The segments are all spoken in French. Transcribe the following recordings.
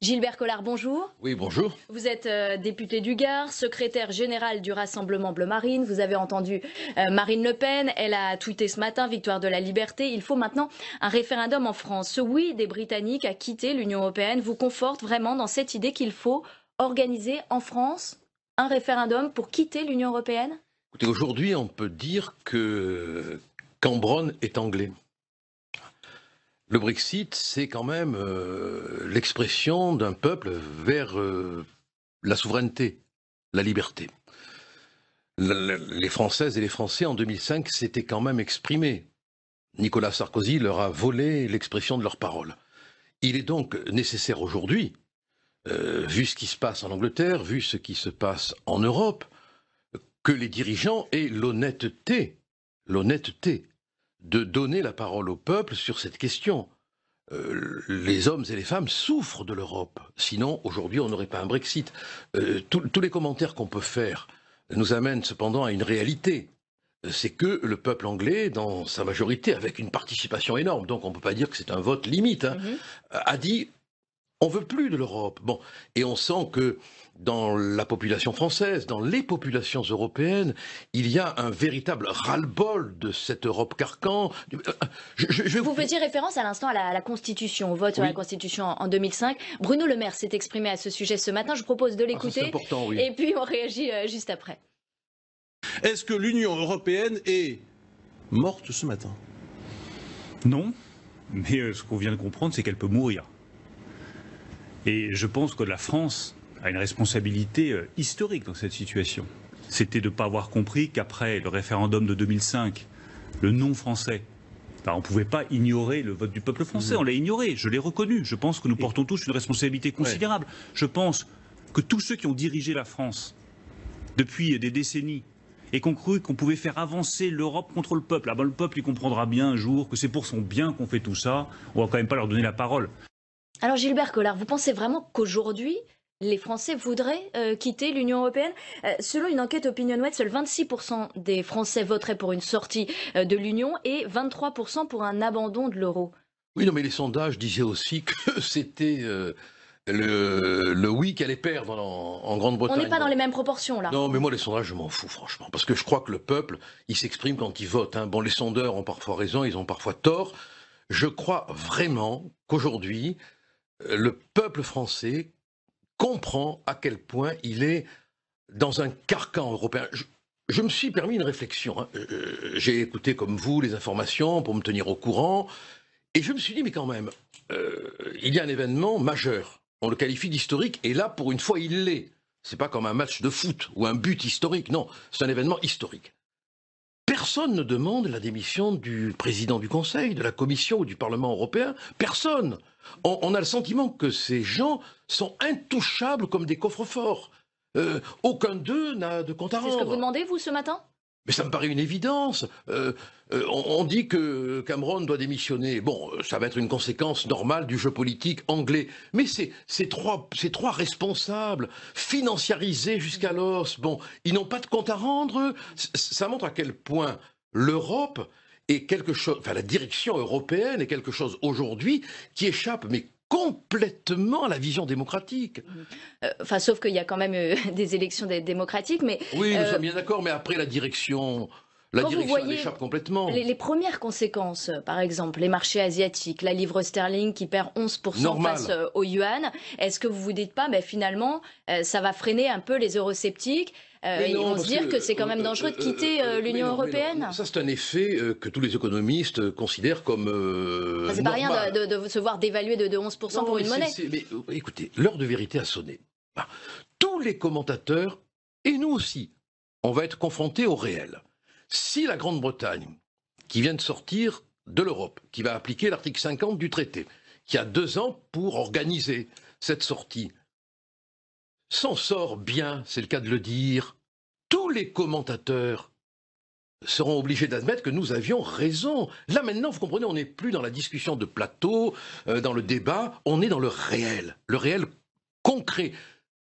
Gilbert Collard, bonjour. Oui, bonjour. Vous êtes député du Gard, secrétaire général du Rassemblement Bleu Marine. Vous avez entendu Marine Le Pen. Elle a tweeté ce matin, victoire de la liberté. Il faut maintenant un référendum en France. Ce oui des Britanniques à quitter l'Union européenne vous conforte vraiment dans cette idée qu'il faut organiser en France un référendum pour quitter l'Union européenne? Écoutez, aujourd'hui, on peut dire que Cambronne est anglais. Le Brexit, c'est quand même l'expression d'un peuple vers la souveraineté, la liberté. Les Françaises et les Français, en 2005, s'étaient quand même exprimés. Nicolas Sarkozy leur a volé l'expression de leurs paroles. Il est donc nécessaire aujourd'hui, vu ce qui se passe en Angleterre, vu ce qui se passe en Europe, que les dirigeants aient l'honnêteté de donner la parole au peuple sur cette question. Les hommes et les femmes souffrent de l'Europe. Sinon, aujourd'hui, on n'aurait pas un Brexit. Tous les commentaires qu'on peut faire nous amènent cependant à une réalité. C'est que le peuple anglais, dans sa majorité, avec une participation énorme, donc on ne peut pas dire que c'est un vote limite, a dit on veut plus de l'Europe. Bon, et on sent que dans la population française, dans les populations européennes, il y a un véritable ras-le-bol de cette Europe carcan. Vous faisiez référence à l'instant à la Constitution, au vote sur la Constitution en 2005. Bruno Le Maire s'est exprimé à ce sujet ce matin. Je vous propose de l'écouter. C'est important, oui. Et puis on réagit juste après. Est-ce que l'Union européenne est morte ce matin? Non, mais ce qu'on vient de comprendre, c'est qu'elle peut mourir. Et je pense que la France a une responsabilité historique dans cette situation. C'était de ne pas avoir compris qu'après le référendum de 2005, le non français, on ne pouvait pas ignorer le vote du peuple français. On l'a ignoré, je l'ai reconnu. Je pense que nous portons tous une responsabilité considérable. Je pense que tous ceux qui ont dirigé la France depuis des décennies et qui ont cru qu'on pouvait faire avancer l'Europe contre le peuple, le peuple il comprendra bien un jour que c'est pour son bien qu'on fait tout ça, on ne va quand même pas leur donner la parole. Alors Gilbert Collard, vous pensez vraiment qu'aujourd'hui, les Français voudraient quitter l'Union européenne? Selon une enquête OpinionWay, seuls 26% des Français voteraient pour une sortie de l'Union et 23% pour un abandon de l'euro. Oui, non, mais les sondages disaient aussi que c'était le oui qui allait perdre en Grande-Bretagne. On n'est pas dans les mêmes proportions, là. Non, mais moi, les sondages, je m'en fous, franchement. Parce que je crois que le peuple, il s'exprime quand il vote. Bon, les sondeurs ont parfois raison, ils ont parfois tort. Je crois vraiment qu'aujourd'hui, le peuple français comprend à quel point il est dans un carcan européen. Je me suis permis une réflexion. J'ai écouté comme vous les informations pour me tenir au courant. Et je me suis dit, mais quand même, il y a un événement majeur. On le qualifie d'historique. Et là, pour une fois, il l'est. C'est pas comme un match de foot ou un but historique. Non, c'est un événement historique. Personne ne demande la démission du président du Conseil, de la Commission ou du Parlement européen. Personne. On a le sentiment que ces gens sont intouchables comme des coffres-forts. Aucun d'eux n'a de compte à rendre. C'est ce que vous demandez, vous, ce matin? Mais ça me paraît une évidence. On dit que Cameron doit démissionner. Bon, ça va être une conséquence normale du jeu politique anglais. Mais ces trois responsables, financiarisés jusqu'à l'os, bon, ils n'ont pas de compte à rendre. Ça montre à quel point l'Europe est quelque chose, enfin la direction européenne est quelque chose aujourd'hui qui échappe, mais complètement à la vision démocratique. Sauf qu'il y a quand même des élections démocratiques, mais... Oui, nous sommes bien d'accord, mais après la direction elle échappe complètement. Les premières conséquences, par exemple, les marchés asiatiques, la livre sterling qui perd 11% face au yuan, est-ce que vous vous dites pas, finalement, ça va freiner un peu les eurosceptiques ils vont se dire que c'est quand même dangereux de quitter l'Union européenne? Non. Ça, c'est un effet que tous les économistes considèrent comme c'est pas rien de se voir dévaluer de 11% pour une monnaie. Mais écoutez, l'heure de vérité a sonné. Tous les commentateurs, et nous aussi, on va être confrontés au réel. Si la Grande-Bretagne, qui vient de sortir de l'Europe, qui va appliquer l'article 50 du traité, qui a 2 ans pour organiser cette sortie, s'en sort bien, c'est le cas de le dire, tous les commentateurs seront obligés d'admettre que nous avions raison. Là maintenant, vous comprenez, on n'est plus dans la discussion de plateau, dans le débat, on est dans le réel concret.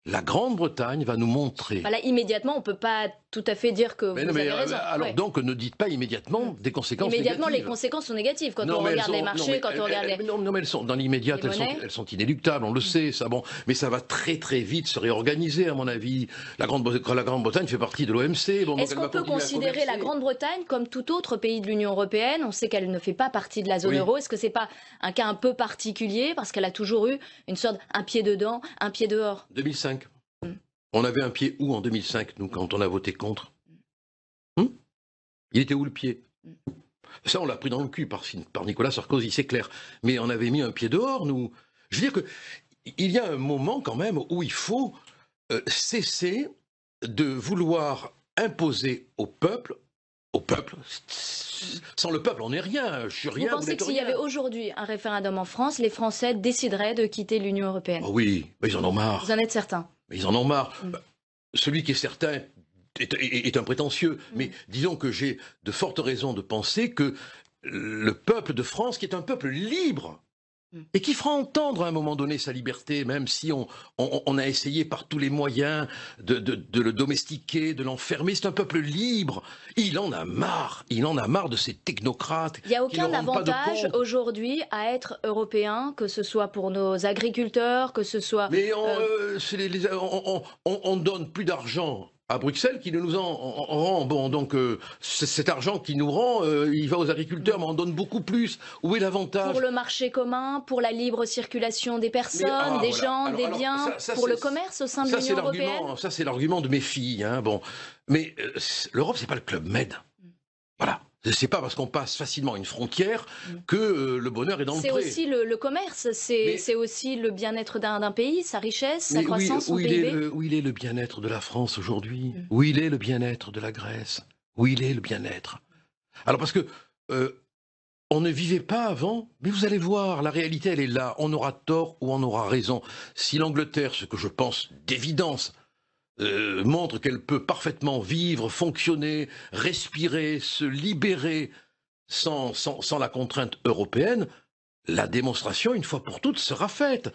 la Grande-Bretagne va nous montrer. Voilà, immédiatement, on ne peut pas tout à fait dire que vous avez raison. Alors donc, ne dites pas immédiatement des conséquences immédiatement, négatives. Les conséquences sont négatives quand on regarde les marchés, quand on regarde les... Non, mais elles sont, dans l'immédiat, elles sont inéluctables, on le sait, ça, bon. Mais ça va très très vite se réorganiser, à mon avis. La Grande-Bretagne fait partie de l'OMC. Bon, est-ce qu'on peut considérer la Grande-Bretagne comme tout autre pays de l'Union européenne? On sait qu'elle ne fait pas partie de la zone euro. Est-ce que c'est pas un cas un peu particulier parce qu'elle a toujours eu une sorte un pied dedans, un pied dehors? 2005. On avait un pied où en 2005, nous, quand on a voté contre? Il était où le pied? Ça, on l'a pris dans le cul par Nicolas Sarkozy, c'est clair. Mais on avait mis un pied dehors, nous. Je veux dire qu'il y a un moment, quand même, où il faut cesser de vouloir imposer au peuple. Sans le peuple, on n'est rien. Je suis rien. Vous pensez que s'il y avait aujourd'hui un référendum en France, les Français décideraient de quitter l'Union européenne? Oh oui, mais ils en ont marre. Vous en êtes certain? Mais ils en ont marre. Celui qui est certain est un prétentieux. Mais disons que j'ai de fortes raisons de penser que le peuple de France, qui est un peuple libre, et qui fera entendre à un moment donné sa liberté, même si on a essayé par tous les moyens de le domestiquer, de l'enfermer. C'est un peuple libre. Il en a marre. Il en a marre de ces technocrates. Il n'y a aucun avantage aujourd'hui à être européen, que ce soit pour nos agriculteurs, que ce soit... Mais on donne plus d'argent à Bruxelles qui nous en rend. Bon, donc cet argent qui nous rend, il va aux agriculteurs, mais on donne beaucoup plus. Où est l'avantage? Pour le marché commun, pour la libre circulation des personnes, des gens, des biens, pour le commerce au sein de l'Union européenne? Ça, c'est l'argument de mes filles. Hein, bon. Mais l'Europe, c'est pas le Club Med. Voilà. C'est pas parce qu'on passe facilement une frontière que le bonheur est dans le pré. C'est aussi le commerce, c'est aussi le bien-être d'un pays, sa richesse, sa croissance, son PIB. Où il est le bien-être de la France aujourd'hui? Où il est le bien-être de la Grèce? Où il est le bien-être? Alors parce que on ne vivait pas avant, mais vous allez voir, la réalité elle est là. On aura tort ou on aura raison. Si l'Angleterre, ce que je pense d'évidence, montre qu'elle peut parfaitement vivre, fonctionner, respirer, se libérer sans la contrainte européenne, la démonstration, une fois pour toutes, sera faite.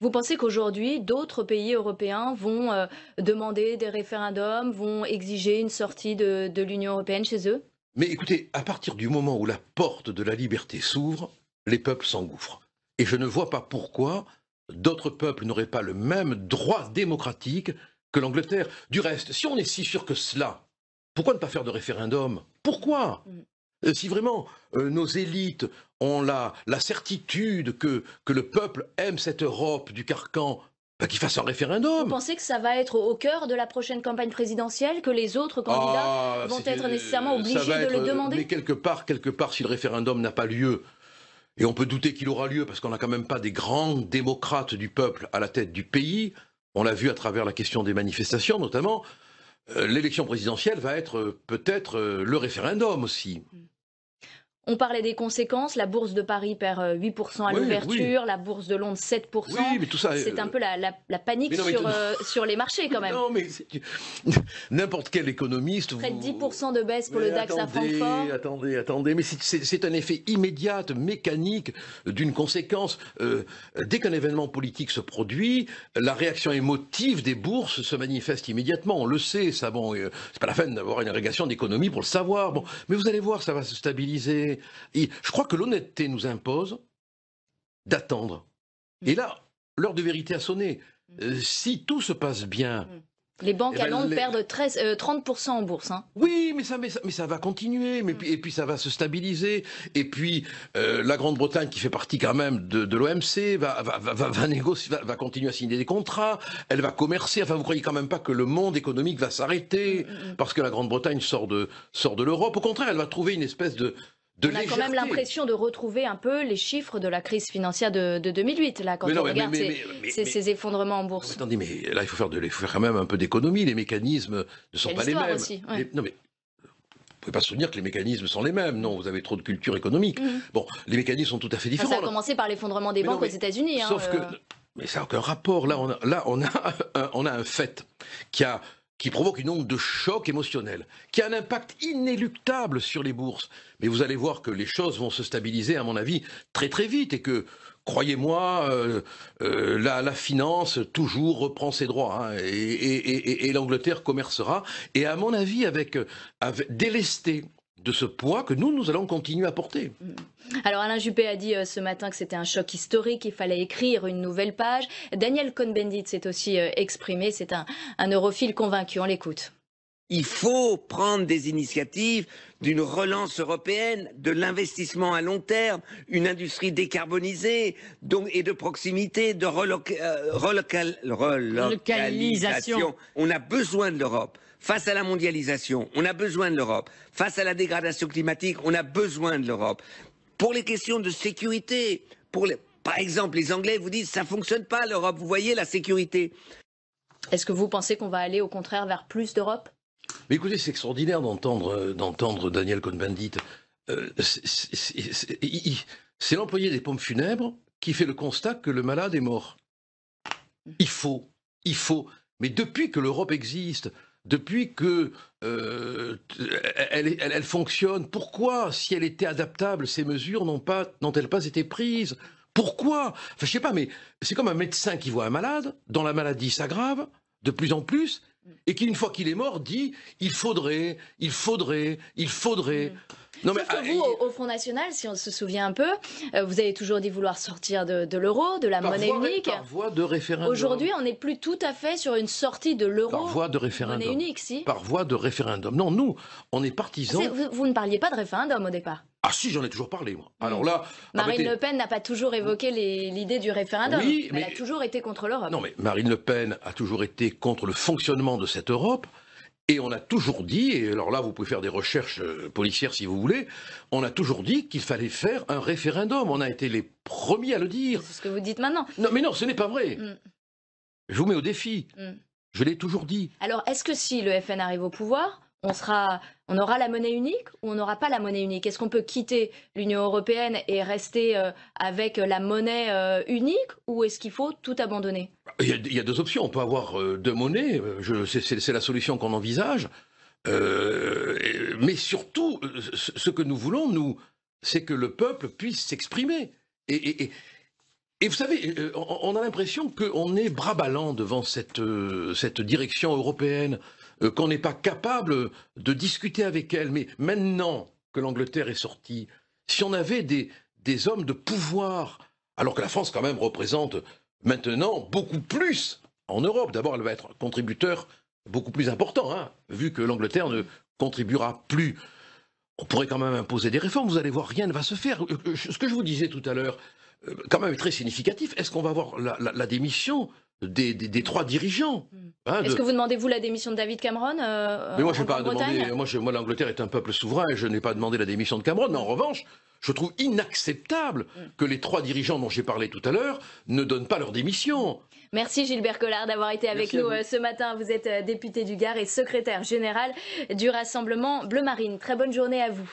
Vous pensez qu'aujourd'hui, d'autres pays européens vont demander des référendums, vont exiger une sortie de l'Union européenne chez eux? Mais écoutez, à partir du moment où la porte de la liberté s'ouvre, les peuples s'engouffrent. Et je ne vois pas pourquoi d'autres peuples n'auraient pas le même droit démocratique que l'Angleterre. Du reste, si on est si sûr que cela, pourquoi ne pas faire de référendum? Pourquoi? Si vraiment nos élites ont la certitude que le peuple aime cette Europe du carcan, qu'ils fassent un référendum. Vous pensez que ça va être au cœur de la prochaine campagne présidentielle, que les autres candidats vont être nécessairement obligés de le demander? Mais quelque part, si le référendum n'a pas lieu, et on peut douter qu'il aura lieu parce qu'on n'a quand même pas des grands démocrates du peuple à la tête du pays, on l'a vu à travers la question des manifestations notamment, l'élection présidentielle va être peut-être le référendum aussi. On parlait des conséquences, la bourse de Paris perd 8% à l'ouverture, la bourse de Londres 7%. Oui, mais tout ça, c'est un peu la panique sur les marchés quand même. Non, mais n'importe quel économiste... Près de 10% de baisse pour le DAX à Francfort. Attendez, mais c'est un effet immédiat, mécanique, d'une conséquence. Dès qu'un événement politique se produit, la réaction émotive des bourses se manifeste immédiatement. On le sait, ça, bon, c'est pas la peine d'avoir une agrégation d'économie pour le savoir. Bon, mais vous allez voir, ça va se stabiliser. Et je crois que l'honnêteté nous impose d'attendre. Et là, l'heure de vérité a sonné. Si tout se passe bien... Les banques à Londres perdent 30% en bourse. Hein. Oui, mais ça va continuer, et puis ça va se stabiliser. Et puis la Grande-Bretagne, qui fait partie quand même de l'OMC, va négocier, va continuer à signer des contrats, elle va commercer. Enfin, vous croyez quand même pas que le monde économique va s'arrêter parce que la Grande-Bretagne sort de l'Europe. Au contraire, elle va trouver une espèce de on a quand même l'impression de retrouver un peu les chiffres de la crise financière de 2008, là, quand on regarde ces effondrements en bourse. Attendez, mais là, il faut faire quand même un peu d'économie. Les mécanismes ne sont pas les mêmes. Aussi, ouais. Non, mais vous ne pouvez pas se souvenir que les mécanismes sont les mêmes. Non, vous avez trop de culture économique. Bon, les mécanismes sont tout à fait différents. Ça a commencé par l'effondrement des banques aux États-Unis. Sauf que... Mais ça n'a aucun rapport. Là, on a un fait qui a qui provoque une onde de choc émotionnel, qui a un impact inéluctable sur les bourses. Mais vous allez voir que les choses vont se stabiliser, à mon avis, très très vite, et que, croyez-moi, la finance toujours reprend ses droits, hein, et l'Angleterre commercera, et à mon avis, avec délesté de ce poids que nous allons continuer à porter. Alors Alain Juppé a dit ce matin que c'était un choc historique, qu'il fallait écrire une nouvelle page. Daniel Cohn-Bendit s'est aussi exprimé, c'est un europhile convaincu, on l'écoute. Il faut prendre des initiatives d'une relance européenne, de l'investissement à long terme, une industrie décarbonisée et de proximité, de relocalisation. On a besoin de l'Europe. Face à la mondialisation, on a besoin de l'Europe. Face à la dégradation climatique, on a besoin de l'Europe. Pour les questions de sécurité, par exemple, les Anglais vous disent ça ne fonctionne pas l'Europe, vous voyez la sécurité. Est-ce que vous pensez qu'on va aller au contraire vers plus d'Europe ? Mais écoutez, c'est extraordinaire d'entendre Daniel Cohn-Bendit. C'est l'employé des pompes funèbres qui fait le constat que le malade est mort. Il faut. Mais depuis que l'Europe existe, depuis que elle fonctionne, pourquoi, si elle était adaptable, ces mesures n'ont-elles pas été prises? Pourquoi? Enfin, je sais pas, mais c'est comme un médecin qui voit un malade, dont la maladie s'aggrave de plus en plus, et qui, une fois qu'il est mort, dit il faudrait. Non, mais vous, au Front National, si on se souvient un peu, vous avez toujours dit vouloir sortir de l'euro, de la monnaie unique. Par voie de référendum. Aujourd'hui, on n'est plus tout à fait sur une sortie de l'euro. Par voie de référendum. Monnaie unique, si. Par voie de référendum. Non, nous, on est partisans. Vous ne parliez pas de référendum au départ. Ah si, j'en ai toujours parlé, moi. Alors là, Marine Le Pen n'a pas toujours évoqué l'idée du référendum. Oui, mais elle a toujours été contre l'Europe. Non, mais Marine Le Pen a toujours été contre le fonctionnement de cette Europe. Et on a toujours dit, et alors là vous pouvez faire des recherches policières si vous voulez, on a toujours dit qu'il fallait faire un référendum. On a été les premiers à le dire. C'est ce que vous dites maintenant. Non, mais non, ce n'est pas vrai. Je vous mets au défi. Je l'ai toujours dit. Alors, est-ce que si le FN arrive au pouvoir, on aura la monnaie unique ou on n'aura pas la monnaie unique? Est-ce qu'on peut quitter l'Union européenne et rester avec la monnaie unique, ou est-ce qu'il faut tout abandonner? Il y a deux options. On peut avoir deux monnaies. C'est la solution qu'on envisage. Mais surtout, ce que nous voulons, nous, c'est que le peuple puisse s'exprimer. Et vous savez, on a l'impression qu'on est bras ballants devant cette direction européenne, qu'on n'est pas capable de discuter avec elle. Mais maintenant que l'Angleterre est sortie, si on avait des hommes de pouvoir, alors que la France quand même représente maintenant beaucoup plus en Europe, d'abord elle va être un contributeur beaucoup plus important, hein, vu que l'Angleterre ne contribuera plus. On pourrait quand même imposer des réformes, vous allez voir, rien ne va se faire. Ce que je vous disais tout à l'heure, quand même très significatif, est-ce qu'on va avoir la démission des trois dirigeants, hein, Est-ce que vous demandez, vous, la démission de David Cameron Mais moi, je n'ai pas demandé. Moi, l'Angleterre est un peuple souverain et je n'ai pas demandé la démission de Cameron. Mais en revanche, je trouve inacceptable que les trois dirigeants dont j'ai parlé tout à l'heure ne donnent pas leur démission. Merci Gilbert Collard d'avoir été avec nous ce matin. Vous êtes député du Gard et secrétaire général du Rassemblement Bleu Marine. Très bonne journée à vous.